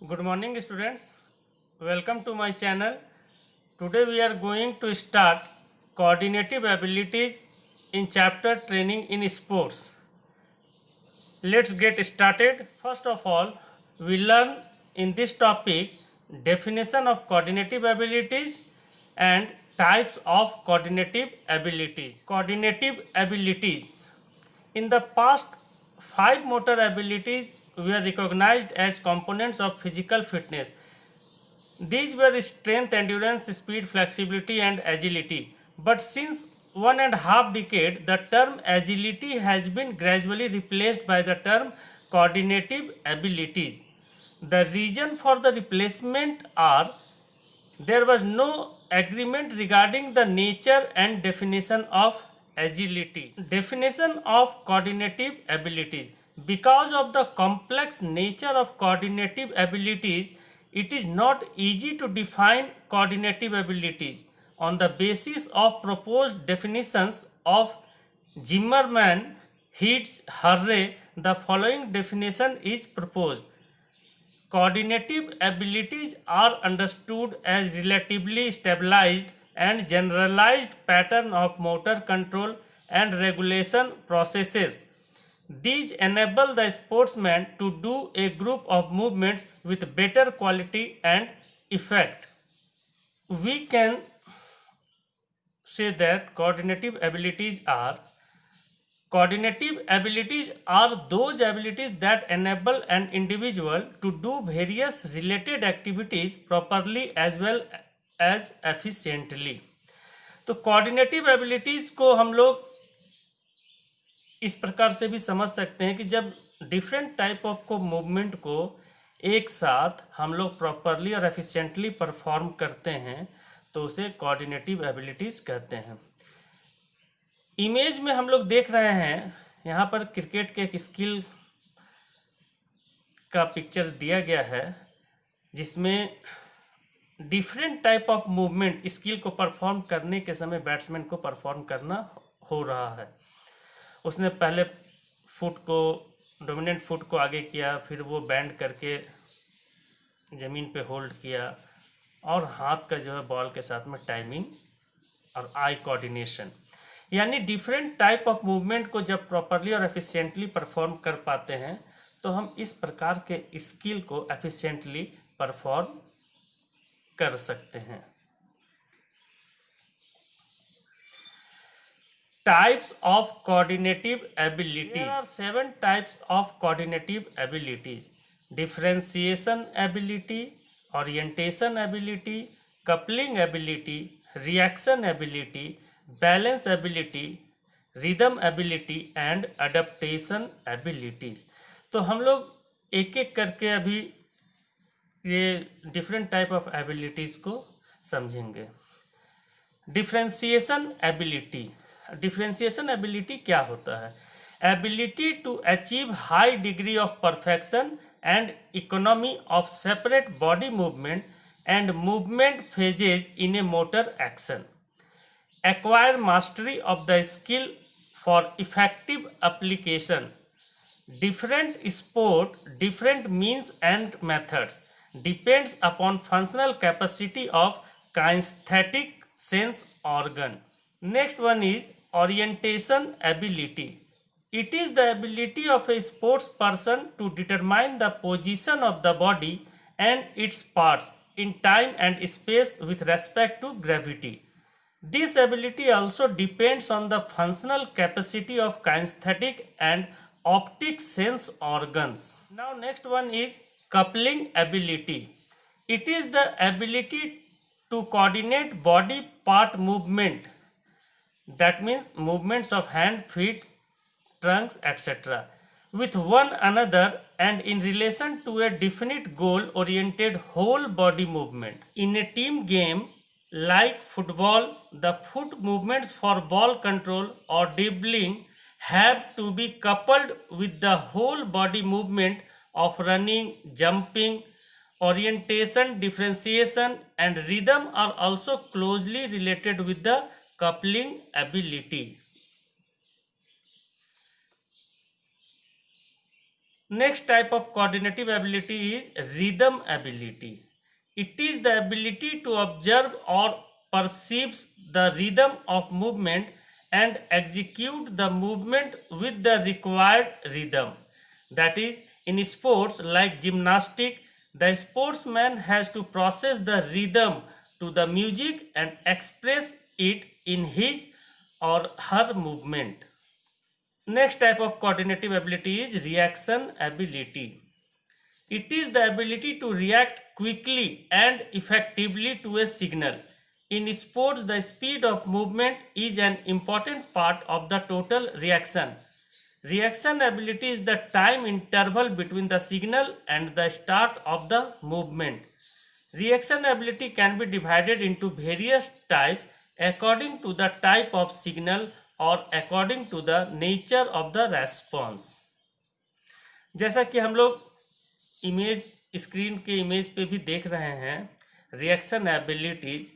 Good morning students, welcome to my channel. Today we are going to start coordinative abilities in chapter training in sports. Let's get started. First of all, we learn in this topic definition of coordinative abilities and types of coordinative abilities. Coordinative abilities. In the past, 5 motor abilities were recognized as components of physical fitness. These were strength, endurance, speed, flexibility, and agility. But since 1.5 decades, the term agility has been gradually replaced by the term coordinative abilities. The reason for the replacement are there was no agreement regarding the nature and definition of agility. Definition of coordinative abilities. Because of the complex nature of coordinative abilities, it is not easy to define coordinative abilities. On the basis of proposed definitions of Zimmerman, Heath, Hurray, the following definition is proposed. Coordinative abilities are understood as relatively stabilized and generalized pattern of motor control and regulation processes. These enable the sportsman to do a group of movements with better quality and effect. We can say that coordinative abilities are those abilities that enable an individual to do various related activities properly as well as efficiently. तो coordinative abilities को हम लोग इस प्रकार से भी समझ सकते हैं कि जब डिफरेंट टाइप ऑफ को मूवमेंट को एक साथ हम लोग प्रॉपरली और एफिशिएंटली परफॉर्म करते हैं तो उसे कोऑर्डिनेटिव एबिलिटीज कहते हैं. इमेज में हम लोग देख रहे हैं यहाँ पर क्रिकेट के एक स्किल का पिक्चर दिया गया है जिसमें different type of movement skill को परफॉर्म करने के समय बैट्समैन को परफॉर्म करना हो रहा है. उसने पहले डोमिनेंट फुट को आगे किया, फिर वो बैंड करके ज़मीन पे होल्ड किया और हाथ का जो है बॉल के साथ में टाइमिंग और आई कोऑर्डिनेशन, यानी डिफरेंट टाइप ऑफ मूवमेंट को जब प्रॉपरली और एफिशिएंटली परफॉर्म कर पाते हैं तो हम इस प्रकार के स्किल को एफिशिएंटली परफॉर्म कर सकते हैं. Types of coordinative abilities. There are 7 types of coordinative abilities: differentiation ability, orientation ability, coupling ability, reaction ability, balance ability, rhythm ability and adaptation abilities. तो हम लोग एक एक करके अभी ये डिफरेंट टाइप ऑफ एबिलिटीज को समझेंगे. Differentiation ability. डिफरेंशिएशन एबिलिटी क्या होता है? Ability to achieve high degree of perfection and economy of separate body movement and movement phases in a motor action. Acquire mastery of the skill for effective application. Different sport, different means and methods depends upon functional capacity of kinesthetic sense organ. Next one is orientation ability. It is the ability of a sports person to determine the position of the body and its parts in time and space with respect to gravity. This ability also depends on the functional capacity of kinesthetic and optic sense organs. Now next one is coupling ability. It is the ability to coordinate body part movement, that means movements of hand, feet, trunks, etc. with one another and in relation to a definite goal oriented whole body movement. In a team game like football, the foot movements for ball control or dribbling have to be coupled with the whole body movement of running, jumping. Orientation, differentiation and rhythm are also closely related with the coupling ability. Next type of coordinative ability is rhythm ability. It is the ability to observe or perceives the rhythm of movement and execute the movement with the required rhythm. That is, in sports like gymnastics, the sportsman has to process the rhythm to the music and express it in his or her movement. Next type of coordinative ability is reaction ability. It is the ability to react quickly and effectively to a signal. In sports, the speed of movement is an important part of the total reaction. Reaction ability is the time interval between the signal and the start of the movement. Reaction ability can be divided into various types according to the type of signal और according to the nature of the response. जैसा कि हम लोग image screen के image पे भी देख रहे हैं, रिएक्शन एबिलिटीज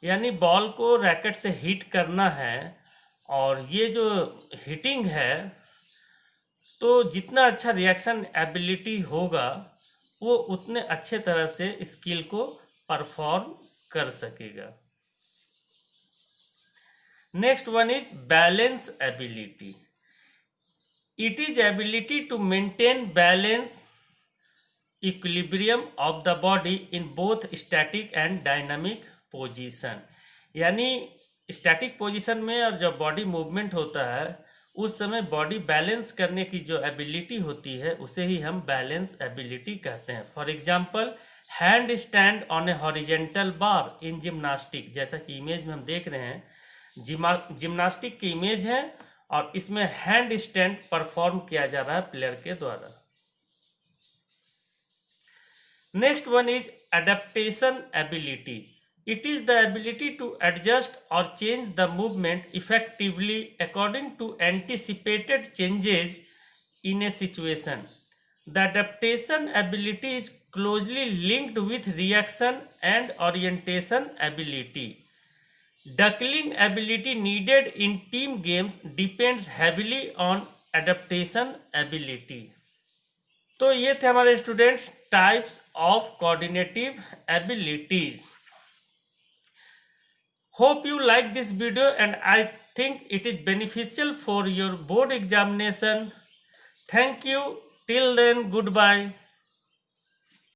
यानी बॉल को रैकेट से हिट करना है, और ये जो हिटिंग है तो जितना अच्छा रिएक्शन एबिलिटी होगा वो उतने अच्छे तरह से स्किल को परफॉर्म कर सकेगा. Next one is balance ability. It is ability to maintain balance, equilibrium of the body in both static and dynamic position. यानी स्टैटिक पोजीशन में और जब बॉडी मूवमेंट होता है उस समय बॉडी बैलेंस करने की जो एबिलिटी होती है उसे ही हम बैलेंस एबिलिटी कहते हैं. For example, hand stand on A horizontal bar in gymnastic. जैसा कि इमेज में हम देख रहे हैं, जिम्नास्टिक की इमेज है और इसमें हैंड स्टैंड परफॉर्म किया जा रहा है प्लेयर के द्वारा. Next one is adaptation ability. It is the ability to adjust और change the movement effectively according to anticipated changes in a situation. The adaptation ability is closely linked with reaction and orientation ability. Duckling ability needed in team games depends heavily on adaptation ability. तो ये थे हमारे students types of coordinative abilities. Hope you like this video and I think it is beneficial for your board examination. Thank you. Till then, good bye.